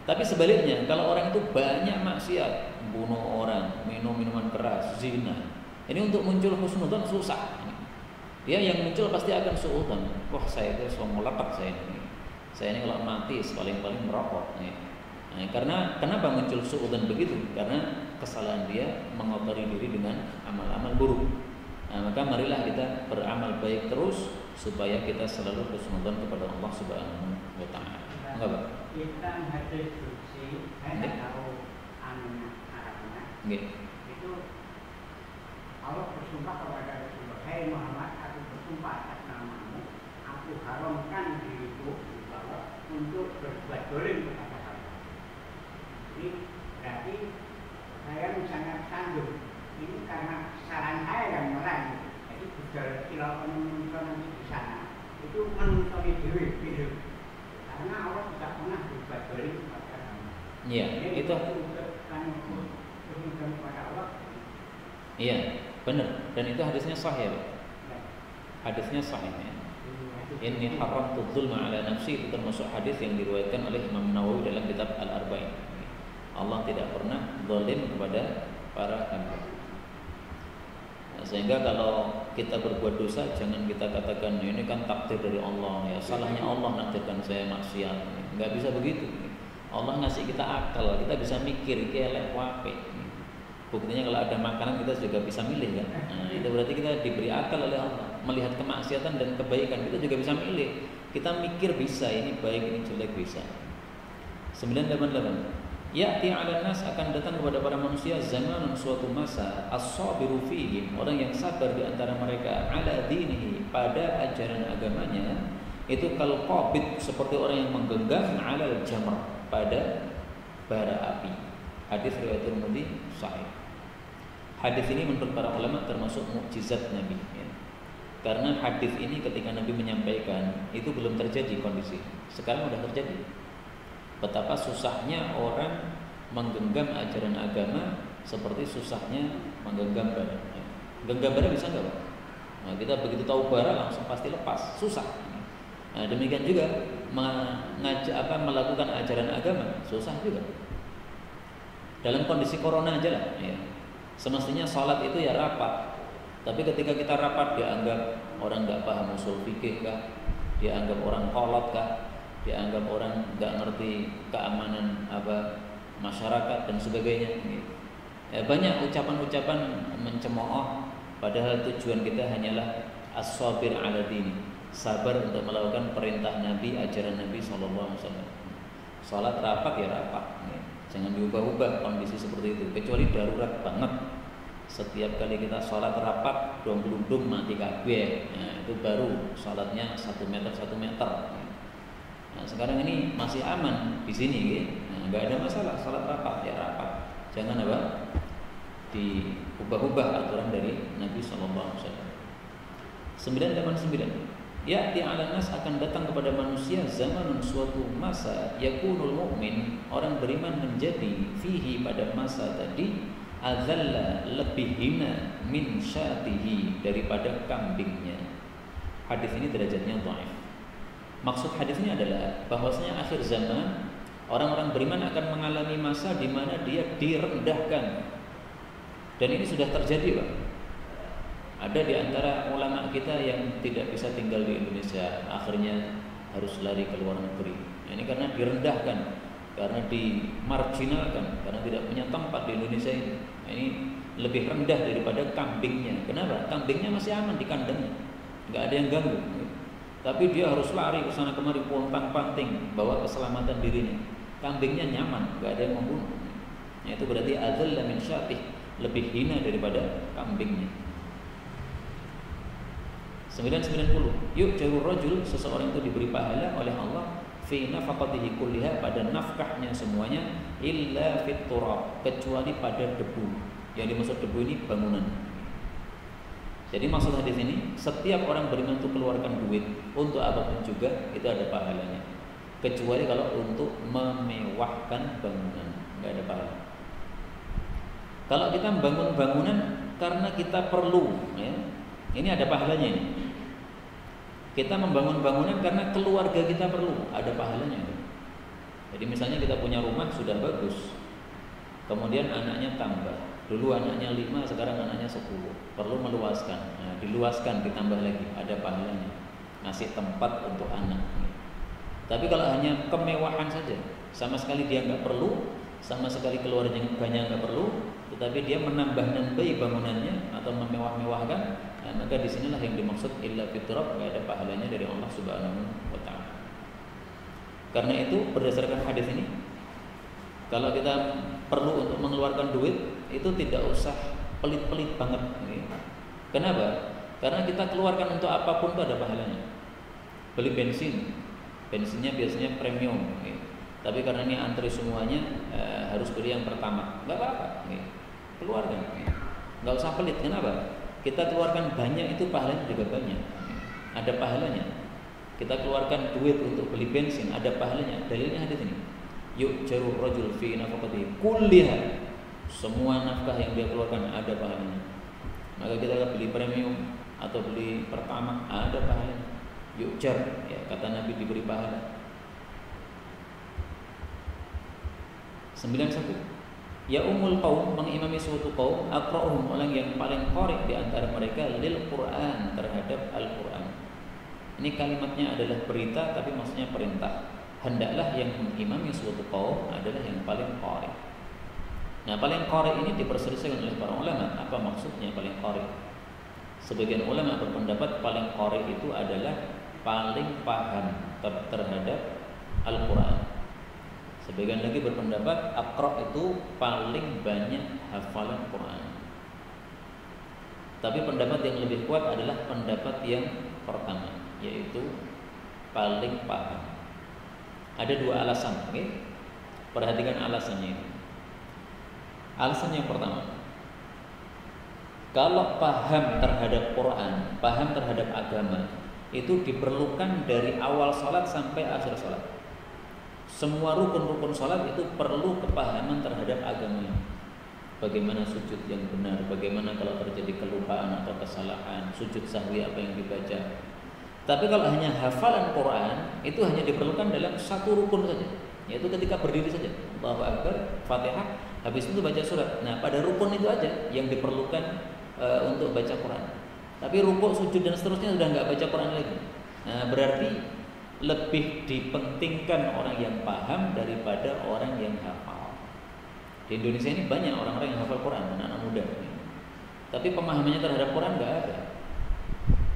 Tapi sebaliknya, kalau orang itu banyak maksiat, bunuh orang, minum minuman keras, zina, ini untuk muncul husnudzon susah. Dia yang muncul pasti akan suudzon. Wah, saya itu semua melekat saya ini. Saya ini kalau mati paling-paling merokok. Nah, karena kenapa muncul suudzon begitu? Karena kesalahan dia mengotori diri dengan amal-amal buruk. Nah, maka marilah kita beramal baik terus supaya kita selalu husnudzon kepada Allah Subhanahu wa taala. Enggak, Pak?
Kita hadis suci, saya tidak tahu Arabnya. Itu Allah bersumpah kepada Rasulullah, "Hai Muhammad, aku bersumpah atas namamu, aku haramkan diriku bahwa untuk berbuat dolim kepada Allah. Ini berarti saya sangat sanggup. Ini karena saran saya yang mulai. Jadi budal silau penonton nanti di sana itu menonton dewi hidup. Karena Allah tidak pernah berbuat dolim kepada kamu.
Iya, itu. Iya, benar. Dan itu hadisnya sahih, Pak. Hadisnya sahih. Ya. Inni haramtu dzulma ala nafsi, itu termasuk hadis yang diriwayatkan oleh Imam Nawawi dalam kitab Al-Arba'in. Allah tidak pernah zalim kepada para hamba. Nah, sehingga kalau kita berbuat dosa, jangan kita katakan ini kan takdir dari Allah, ya salahnya Allah nakdirkan saya maksiat. Enggak bisa begitu. Allah ngasih kita akal, kita bisa mikir, kelek wape. Buktinya kalau ada makanan kita juga bisa milih kan. Nah, itu berarti kita diberi akal oleh Allah. Melihat kemaksiatan dan kebaikan kita juga bisa milih. Kita mikir bisa, ini baik, ini jelek bisa. 988. Ya'ti 'alan nas, akan datang kepada para manusia zamanun, suatu masa, as-sabiru fihim, orang yang sabar di antara mereka, ala dinihi, pada ajaran agamanya, itu kal qabid, seperti orang yang menggenggam, ala jamr, pada bara api. Hadis riwayat Tirmidzi sahih. Hadis ini menurut para ulama termasuk mukjizat Nabi, ya. Karena hadis ini ketika Nabi menyampaikan itu belum terjadi kondisi. Sekarang sudah terjadi. Betapa susahnya orang menggenggam ajaran agama seperti susahnya menggenggam bara. Genggam bara bisa nggak, Pak? Nah, kita begitu tahu bara langsung pasti lepas, susah. Nah, demikian juga melakukan ajaran agama susah juga. Dalam kondisi corona aja lah, ya. Semestinya sholat itu ya rapat. Tapi ketika kita rapat dianggap orang nggak paham usul fikih kah, dianggap orang kolot kah, dianggap orang nggak ngerti keamanan masyarakat dan sebagainya. Ya, banyak ucapan-ucapan mencemooh, padahal tujuan kita hanyalah as-sabir ala dini, sabar untuk melakukan perintah Nabi, ajaran Nabi SAW. Sholat rapat ya rapat, ya. Jangan diubah-ubah kondisi seperti itu, kecuali darurat banget. Setiap kali kita sholat rapat, dong-dong mati kabeh. Nah, itu baru sholatnya 1 meter 1 meter. Nah, sekarang ini masih aman di sini, gitu. Nah, nggak ada masalah, sholat rapat ya rapat. Jangan diubah-ubah aturan dari Nabi SAW. 989. Ya'ti 'alan nas, akan datang kepada manusia zamanun, suatu masa, yakunul mu'min, orang beriman menjadi fihi, pada masa tadi, adzalla, lebih hina, min syatihi, daripada kambingnya. Hadis ini derajatnya dhaif. Maksud hadis ini adalah bahwasanya akhir zaman orang-orang beriman akan mengalami masa di mana dia direndahkan. Dan ini sudah terjadi, Pak. Ada di antara ulama kita yang tidak bisa tinggal di Indonesia, akhirnya harus lari ke luar negeri. Ini karena direndahkan, karena dimarginalkan, karena tidak punya tempat di Indonesia ini. Ini lebih rendah daripada kambingnya. Kenapa? Kambingnya masih aman di kandangnya, nggak ada yang ganggu. Tapi dia harus lari ke sana kemari, pontang-panting, bawa keselamatan dirinya. Kambingnya nyaman, nggak ada yang membunuh. Itu berarti adzalla min syatih, lebih hina daripada kambingnya. 990. Yuk jarur rajul, seseorang itu diberi pahala oleh Allah fi nafaqatihi kulliha, pada nafkahnya semuanya, illa fit turab, kecuali pada debu. Yang dimaksud debu ini bangunan. Jadi maksud hadis ini, setiap orang beriman itu keluarkan duit untuk apapun juga itu ada pahalanya, kecuali kalau untuk memewahkan bangunan, nggak ada pahala. Kalau kita membangun bangunan karena kita perlu, ya, ini ada pahalanya ini. Kita membangun bangunan karena keluarga kita perlu, ada pahalanya. Jadi misalnya kita punya rumah sudah bagus, kemudian anaknya tambah, dulu anaknya 5, sekarang anaknya 10, perlu meluaskan. Nah, diluaskan, ditambah lagi, ada pahalanya. Ngasih tempat untuk anak. Tapi kalau hanya kemewahan saja, sama sekali dia nggak perlu, sama sekali keluarganya nggak perlu, tetapi dia menambah-nambahi bangunannya atau memewah-mewahkan, nah, maka disinilah yang dimaksud illa fitrah, nggak ada pahalanya dari Allah Subhanahu wa Ta'ala. Karena itu berdasarkan hadis ini, kalau kita perlu untuk mengeluarkan duit, itu tidak usah pelit-pelit banget. Kenapa? Karena kita keluarkan untuk apapun itu ada pahalanya. Beli bensin bensinnya biasanya premium, gitu. Tapi karena ini antri semuanya harus beli yang pertama, nggak apa-apa, gitu. Keluarkan, gitu. Nggak usah pelit. Kenapa? Kita keluarkan banyak itu pahalanya juga banyak, gitu. Ada pahalanya. Kita keluarkan duit untuk beli bensin, ada pahalanya. Dalilnya hadis ini. Yuk jarur rajul fi nafaqatihi kulliha. Semua nafkah yang dia keluarkan ada pahalanya. Maka kita beli premium atau beli pertama ada pahalanya. Yuk jar, ya kata Nabi diberi pahala. 91. Ya umul qaum, mengimami suatu kaum, aqra'uhum, orang yang paling qari di antara mereka lil Quran, terhadap Al-Quran. Ini kalimatnya adalah berita tapi maksudnya perintah. Hendaklah yang mengimami suatu kaum adalah yang paling qari. Nah, paling qari ini diperselisihkan oleh para ulama. Apa maksudnya paling qari? Sebagian ulama berpendapat paling qari itu adalah paling paham terhadap Al-Quran. Sebagian lagi berpendapat aqra itu paling banyak hafalan Quran. Tapi pendapat yang lebih kuat adalah pendapat yang pertama, yaitu paling paham. Ada dua alasan, oke? Perhatikan alasannya ini. Alasan yang pertama, kalau paham terhadap Quran, paham terhadap agama, itu diperlukan dari awal sholat sampai akhir sholat. Semua rukun-rukun sholat itu perlu kepahaman terhadap agama. Bagaimana sujud yang benar, bagaimana kalau terjadi kelupaan atau kesalahan, sujud sahwi apa yang dibaca. Tapi kalau hanya hafalan Quran, itu hanya diperlukan dalam satu rukun saja, yaitu ketika berdiri saja. Allahu Akbar, Fatihah, habis itu baca surat. Nah, pada rukun itu aja yang diperlukan untuk baca Quran. Tapi rukuk, sujud dan seterusnya sudah nggak baca Quran lagi. Nah, berarti lebih dipentingkan orang yang paham daripada orang yang hafal. Di Indonesia ini banyak orang-orang yang hafal Quran, anak-anak muda. Tapi pemahamannya terhadap Quran nggak ada.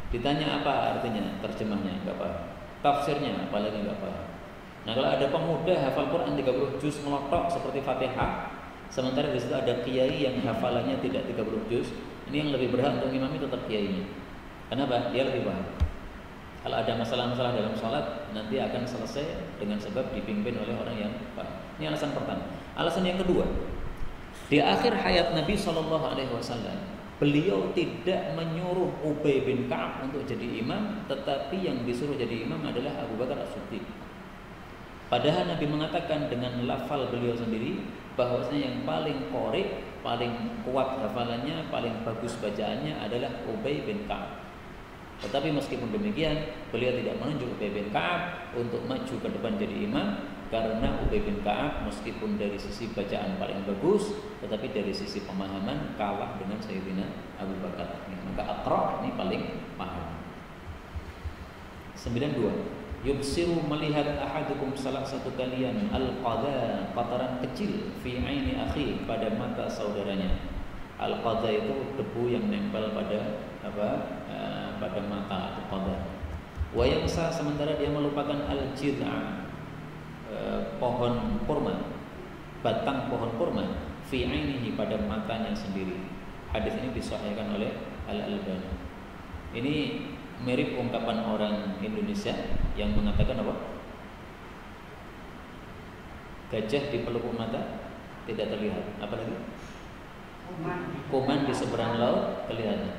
Ditanya apa artinya, terjemahnya nggak paham. Tafsirnya apalagi nggak paham. Nah, kalau ada pemuda hafal Quran 30 juz melotok seperti Fatihah, sementara di situ ada kiai yang hafalannya tidak 30 juz, ini yang lebih berhak untuk imami tetap kiainya. Kenapa? Dia lebih paham. Kalau ada masalah-masalah dalam sholat, nanti akan selesai dengan sebab dipimpin oleh orang yang paham. Ini alasan pertama. Alasan yang kedua, di akhir hayat Nabi SAW, beliau tidak menyuruh Ubay bin Ka'ab untuk jadi imam, tetapi yang disuruh jadi imam adalah Abu Bakar As-Siddiq. Padahal Nabi mengatakan dengan lafal beliau sendiri bahwasanya yang paling qari, paling kuat hafalannya, paling bagus bacaannya adalah Ubay bin Ka'ab. Tetapi meskipun demikian, beliau tidak menunjuk Ubay bin Ka'ab untuk maju ke depan jadi imam, karena Ubay bin Ka'ab meskipun dari sisi bacaan paling bagus, tetapi dari sisi pemahaman kalah dengan Sayyidina Abu Bakar. Maka aqra ini paling paham. 92. Yubsiru, melihat ahadukum, salah satu kalian, al-qadha, kotoran kecil, fi aini akhi, pada mata saudaranya. Al-qadha itu debu yang nempel pada pada mata atau qadha. Wa yamsa, sementara dia melupakan al-jid'a, pohon kurma, batang pohon kurma, fi ainihi, pada matanya sendiri. Hadis ini disahihkan oleh Al-Albani. Ini mirip ungkapan orang Indonesia yang mengatakan apa? Gajah di pelupuk mata tidak terlihat. Apa lagi? Kuman di seberang laut kelihatan.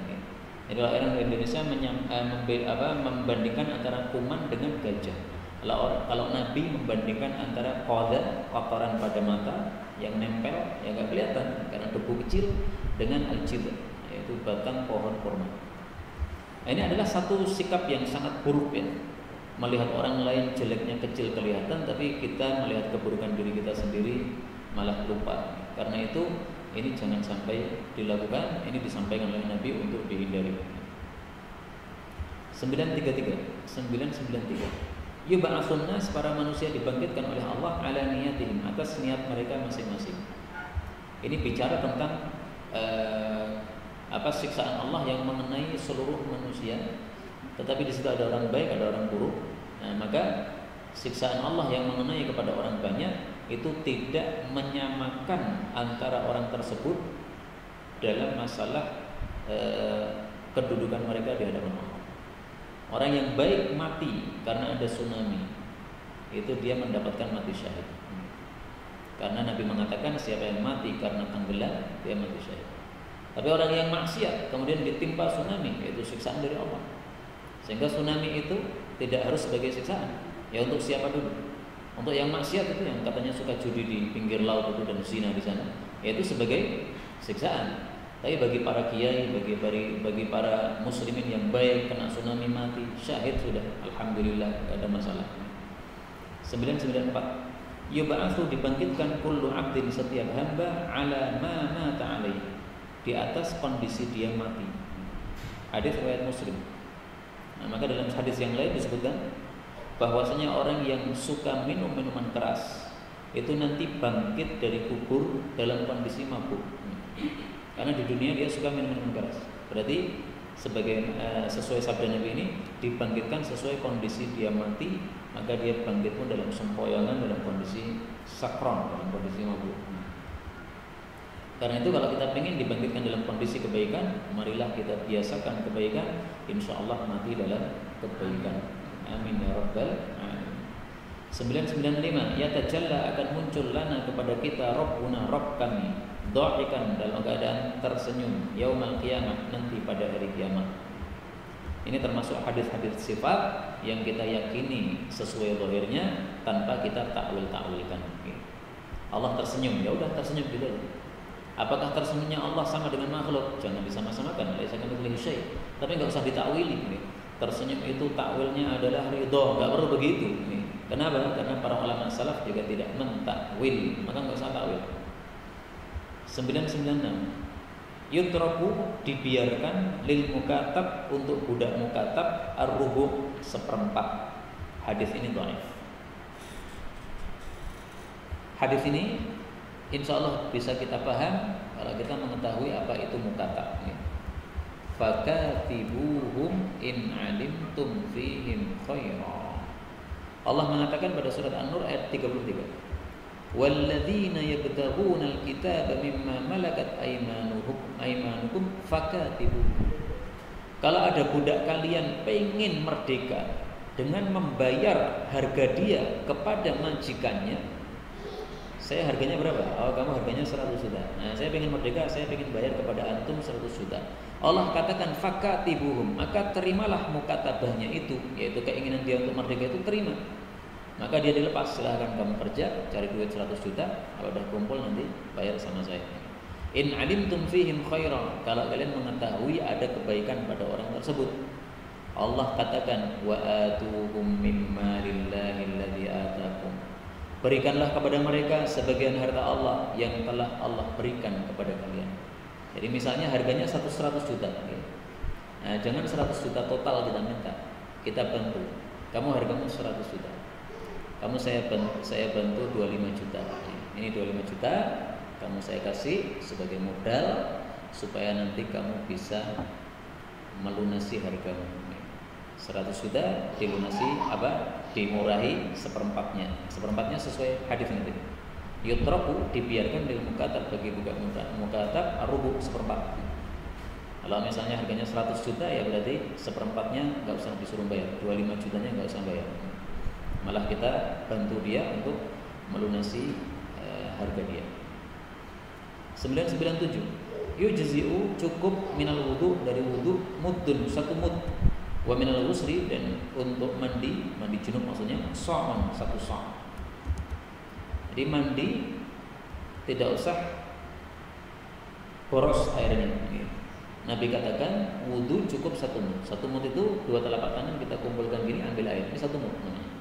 Jadi orang Indonesia membandingkan antara kuman dengan gajah. Kalau Nabi membandingkan antara qadha, kotoran pada mata yang nempel yang nggak kelihatan karena debu kecil, dengan al-jid', yaitu batang pohon kurma. Ini adalah satu sikap yang sangat buruk ya. Melihat orang lain jeleknya kecil kelihatan, tapi kita melihat keburukan diri kita sendiri malah lupa. Karena itu ini jangan sampai dilakukan. Ini disampaikan oleh Nabi untuk dihindari. 993. Yub'atsun nas, para manusia dibangkitkan oleh Allah ala niyatihim, atas niat mereka masing-masing. Ini bicara tentang siksaan Allah yang mengenai seluruh manusia. Tetapi di situ ada orang baik, ada orang buruk. Nah, maka siksaan Allah yang mengenai kepada orang banyak itu tidak menyamakan antara orang tersebut dalam masalah kedudukan mereka di hadapan Allah. Orang yang baik mati karena ada tsunami, itu dia mendapatkan mati syahid. Karena Nabi mengatakan siapa yang mati karena tenggelam, dia mati syahid. Tapi orang yang maksiat kemudian ditimpa tsunami, yaitu siksaan dari Allah. Sehingga tsunami itu tidak harus sebagai siksaan. Ya untuk siapa dulu? Untuk yang maksiat itu yang katanya suka judi di pinggir laut itu dan zina di sana, yaitu sebagai siksaan. Tapi bagi para kiai, bagi para muslimin yang baik kena tsunami mati syahid sudah, alhamdulillah, tidak ada masalah. 994. Yub'atsu dibangkitkan kullu 'abdin setiap hamba ala ma mata alaihi, di atas kondisi dia mati. Hadis riwayat Muslim. Nah, maka dalam hadis yang lain disebutkan bahwasanya orang yang suka minum minuman keras itu nanti bangkit dari kubur dalam kondisi mabuk. Karena di dunia dia suka minum minuman keras. Berarti sesuai sabda Nabi ini dibangkitkan sesuai kondisi dia mati, maka dia bangkit pun dalam sempoyongan, dalam kondisi sakron, dalam kondisi mabuk. Karena itu kalau kita ingin dibangkitkan dalam kondisi kebaikan, marilah kita biasakan kebaikan, insya Allah mati dalam kebaikan. Amin ya rabbal alamin. 995. Yatajalla akan muncul lana kepada kita Rabbuna, Rabb kami, dhahikan dalam keadaan tersenyum, yaumal qiyamah, nanti pada hari kiamat. Ini termasuk hadis-hadis sifat yang kita yakini sesuai zahirnya tanpa kita takwil-takwilkan. Allah tersenyum, ya udah tersenyum gitu aja. Apakah tersenyumnya Allah sama dengan makhluk? Jangan disama-samakan. Laisa kamitslihi syai'. Tapi enggak usah ditakwili. Tersenyum itu takwilnya adalah ridha, enggak perlu begitu. Kenapa? Karena para ulama salaf juga tidak mentakwil, maka enggak usah takwil. 996. Yutraku dibiarkan lil mukatab untuk budak mukatab ar-rubu' seperempat. Hadis ini dhaif. Hadis ini insya Allah bisa kita paham kalau kita mengetahui apa itu mukatab. Fakatibuhum in alimtum fihim khaira. Allah mengatakan pada surat An-Nur ayat 33. Walladzina yabtaghuna al-kitaba mimma malakat aymanukum fakatibuhum. Kalau ada budak kalian pengen merdeka dengan membayar harga dia kepada majikannya, saya harganya berapa? Oh, kamu harganya 100 juta. Nah, saya pengen merdeka, saya pengen bayar kepada antum 100 juta. Allah katakan fakatibuhum, maka terimalah mukatabahnya itu, yaitu keinginan dia untuk merdeka itu terima. Maka dia dilepas, silahkan kamu kerja, cari duit 100 juta, kalau udah kumpul nanti bayar sama saya. In alimtum fihim khairan, kalau kalian mengetahui ada kebaikan pada orang tersebut. Allah katakan wa atuhum mimma lillahi alladzi atakum. Berikanlah kepada mereka sebagian harta Allah yang telah Allah berikan kepada kalian. Jadi misalnya harganya 100 juta. Nah, jangan 100 juta total kita minta. Kita bantu. Kamu hargamu 100 juta. Kamu saya bantu 25 juta. Ini 25 juta kamu saya kasih sebagai modal supaya nanti kamu bisa melunasi hargamu. 100 juta dilunasi apa? Dimurahi seperempatnya. Seperempatnya sesuai hadis ini. Yutraku dibiarkan di mukatab bagi buka mukatab rubu seperempat. Kalau misalnya harganya 100 juta ya berarti seperempatnya enggak usah disuruh bayar. 25 jutanya enggak usah bayar. Malah kita bantu dia untuk melunasi harga dia. 997. Yujzi'u cukup minal wudu dari wudu muddun 1 mud. Wa minal ghusli dan untuk mandi junub maksudnya sha'man 1 sa'. Jadi mandi tidak usah boros airnya. Nabi katakan wudu cukup 1 mud. 1 mud itu 2 telapak tangan kita kumpulkan gini ambil air. Ini 1 mud namanya.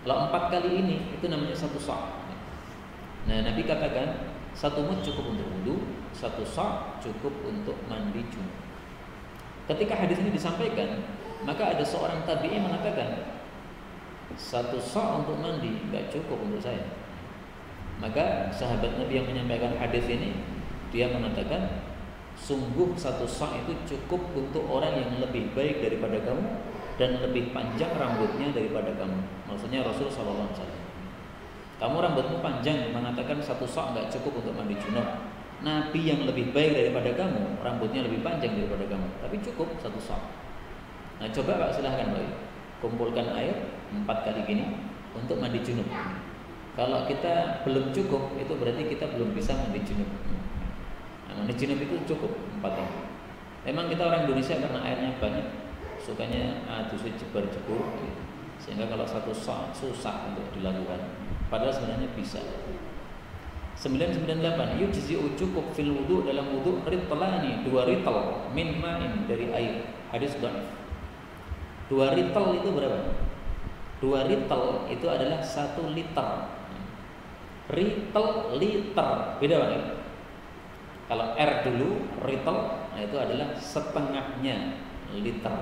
Kalau 4 kali ini itu namanya 1 sa'. Nah, Nabi katakan 1 mud cukup untuk wudu, 1 sa' cukup untuk mandi junub. Ketika hadis ini disampaikan, maka ada seorang tabi'i mengatakan 1 sa' untuk mandi enggak cukup untuk saya. Maka sahabat Nabi yang menyampaikan hadis ini dia mengatakan sungguh 1 sa' itu cukup untuk orang yang lebih baik daripada kamu dan lebih panjang rambutnya daripada kamu. Maksudnya Rasul sallallahu alaihi wasallam. Kamu rambutmu panjang, mengatakan 1 sa' enggak cukup untuk mandi junub. Nabi yang lebih baik daripada kamu, rambutnya lebih panjang daripada kamu, tapi cukup 1 sa'. Nah, coba Pak silahkan Pak, kumpulkan air 4 kali gini, untuk mandi junub. Kalau kita belum cukup, itu berarti kita belum bisa mandi junub. Nah, mandi junub itu cukup 4 tahun. Memang kita orang Indonesia karena airnya banyak, sukanya jebar-jebur, gitu. Sehingga kalau satu susah untuk dilakukan. Padahal sebenarnya bisa. 998 yujzi'u cukup fil wudu dalam wudu ritlani 2 rital min ma'in dari air. Hadis dhaif. 2 rital itu berapa? 2 rital itu adalah 1 liter. Rital liter beda banget. Kalau R dulu rital, nah itu adalah setengahnya liter.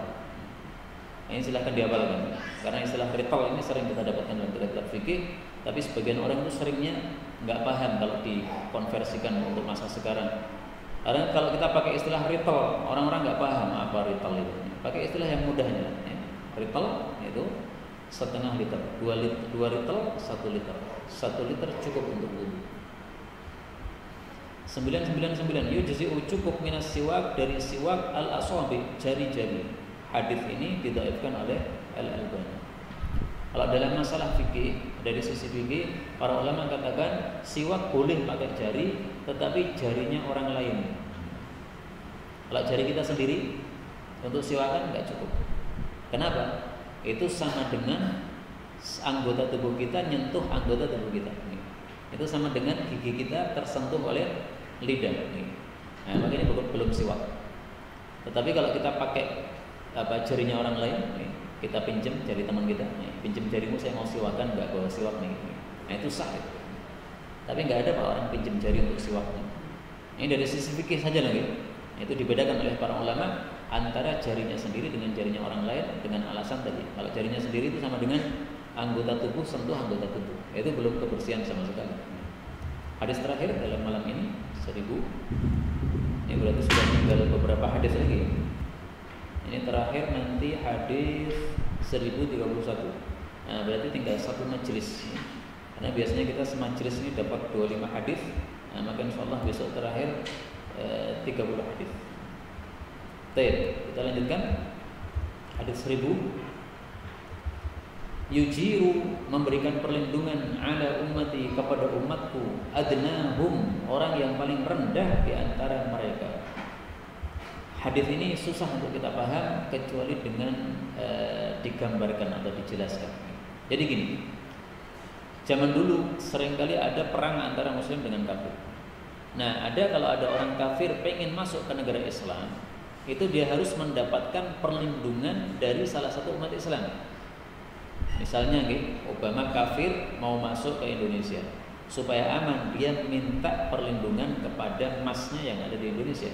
Ini silahkan dihafalkan karena istilah rital ini sering kita dapatkan dalam kitab fikih, tapi sebagian orang itu seringnya nggak paham kalau dikonversikan untuk masa sekarang. Karena kalau kita pakai istilah rital, orang-orang nggak paham apa rital itu. Pakai istilah yang mudahnya. Rital itu setengah liter, 2 rital 1 liter. 1 liter cukup untuk wudu. 999 yujzi'u cukup minas siwak dari siwak al-asabi jari-jari. Hadis ini didhaifkan oleh Al-Albani. Kalau dalam masalah fikih, dari sisi fikih, para ulama katakan siwak boleh pakai jari, tetapi jarinya orang lain. Kalau jari kita sendiri untuk siwakan nggak cukup. Kenapa? Itu sama dengan anggota tubuh kita nyentuh anggota tubuh kita. Itu sama dengan gigi kita tersentuh oleh lidah. Nah, makanya belum siwak. Tetapi kalau kita pakai jarinya orang lain, kita pinjam jari teman kita, pinjam jarimu saya mau siwakan, nggak bawa siwak nih. Nah itu sah. Tapi nggak ada pak orang pinjam jari untuk siwaknya. Ini dari sisi fikih saja lagi. Itu dibedakan oleh para ulama antara jarinya sendiri dengan jarinya orang lain dengan alasan tadi. Kalau jarinya sendiri itu sama dengan anggota tubuh sentuh anggota tubuh. Itu belum kebersihan sama sekali. Hadis terakhir dalam malam ini 1000. Ini berarti sudah tinggal beberapa hadis lagi. Ini terakhir nanti hadis 1031. Nah, berarti tinggal 1 majelis. Karena biasanya kita semajelis ini dapat 25 hadis. Nah, maka insyaallah besok terakhir 30 hadis. Baik, kita lanjutkan. Hadis 1000. Yujiru memberikan perlindungan ala ummati kepada umatku adnahum orang yang paling rendah di antara mereka. Hadis ini susah untuk kita paham kecuali dengan digambarkan atau dijelaskan. Jadi gini, zaman dulu seringkali ada perang antara muslim dengan kafir. Nah, kalau ada orang kafir pengen masuk ke negara Islam, itu dia harus mendapatkan perlindungan dari salah satu umat Islam. Misalnya Obama kafir mau masuk ke Indonesia, supaya aman dia minta perlindungan kepada masnya yang ada di Indonesia.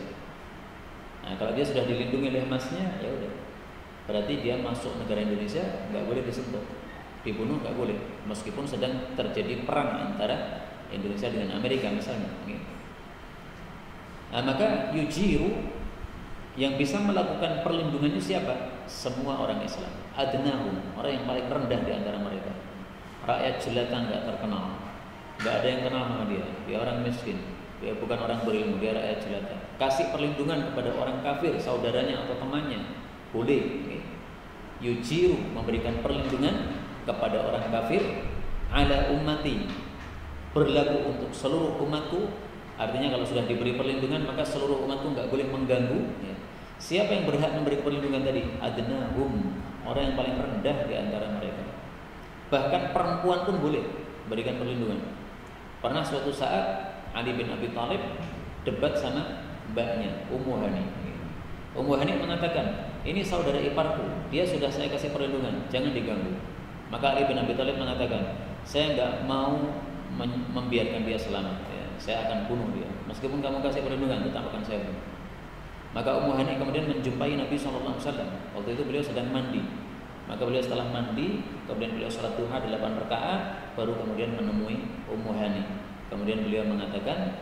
Nah, kalau dia sudah dilindungi oleh masnya, ya udah. Berarti dia masuk negara Indonesia nggak boleh disentuh, dibunuh nggak boleh, meskipun sedang terjadi perang antara Indonesia dengan Amerika misalnya. Nah, maka yujiru yang bisa melakukan perlindungannya siapa? Semua orang Islam. Adnahum, orang yang paling rendah di antara mereka. Rakyat jelata nggak terkenal, nggak ada yang kenal sama dia. Dia orang miskin. Dia bukan orang berilmu, dia rakyat jelata. Kasih perlindungan kepada orang kafir, saudaranya atau temannya, boleh. Yujiru memberikan perlindungan kepada orang kafir ala ummati, berlaku untuk seluruh umatku. Artinya kalau sudah diberi perlindungan maka seluruh umatku nggak boleh mengganggu. Siapa yang berhak memberi perlindungan tadi? Adnahum, orang yang paling rendah di antara mereka. Bahkan perempuan pun boleh berikan perlindungan. Pernah suatu saat Ali bin Abi Thalib debat sama mbaknya Ummu Hani. Ummu Hani mengatakan, ini saudara iparku, dia sudah saya kasih perlindungan, jangan diganggu. Maka Ali bin Abi Thalib mengatakan, saya nggak mau membiarkan dia selamat, saya akan bunuh dia. Meskipun kamu kasih perlindungan, tetap akan saya bunuh. Maka Ummu Hani kemudian menjumpai Nabi SAW. Waktu itu beliau sedang mandi. Maka beliau setelah mandi, kemudian beliau salat duha 8 rakaat, baru kemudian menemui Ummu Hani. Kemudian beliau mengatakan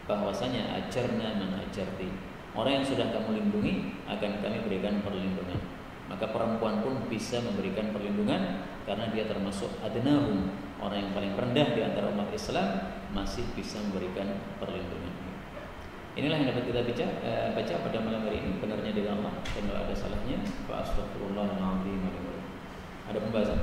bahwasanya ajarna man ajarti. Orang yang sudah kamu lindungi akan kami berikan perlindungan. Maka perempuan pun bisa memberikan perlindungan karena dia termasuk adnahum, orang yang paling rendah di antara umat Islam masih bisa memberikan perlindungan. Inilah yang dapat kita baca pada malam hari ini. Benarnya dari Allah, dan kalau ada salahnya, fa astaghfirullahaladzim. Ada pembahasan?